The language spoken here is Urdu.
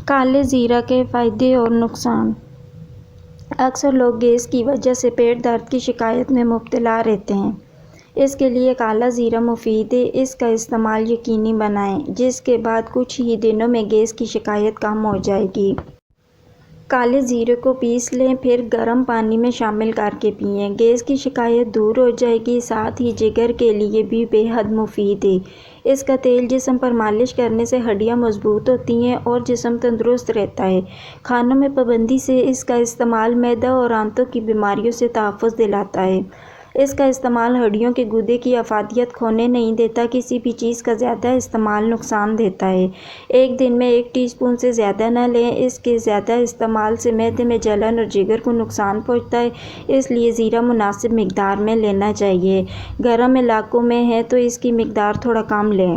کالے زیرہ کے فائدے اور نقصان۔ اکثر لوگ گیس کی وجہ سے پیٹ درد کی شکایت میں مبتلا رہتے ہیں۔ اس کے لیے کالا زیرہ مفید ہے۔ اس کا استعمال یقینی بنائیں، جس کے بعد کچھ ہی دنوں میں گیس کی شکایت کم ہو جائے گی۔ کالے زیرے کو پیس لیں، پھر گرم پانی میں شامل کر کے پئیں۔ گیس کی شکایت دور ہو جائے گی۔ ساتھ ہی جگر کے لیے بھی بے حد مفید ہے۔ اس کا تیل جسم پر مالش کرنے سے ہڈیاں مضبوط ہوتی ہیں اور جسم تندرست رہتا ہے۔ کھانوں میں پابندی سے اس کا استعمال معدہ اور آنتوں کی بیماریوں سے تحفظ دلاتا ہے۔ اس کا استعمال ہڈیوں کے گردے کی افادیت کھونے نہیں دیتا۔ کسی بھی چیز کا زیادہ استعمال نقصان دیتا ہے۔ ایک دن میں 1 ٹی اسپون سے زیادہ نہ لیں۔ اس کے زیادہ استعمال سے معدے میں جلن اور جگر کو نقصان پہنچتا ہے، اس لیے زیرہ مناسب مقدار میں لینا چاہیے۔ گرم علاقوں میں ہیں تو اس کی مقدار تھوڑا کم لیں۔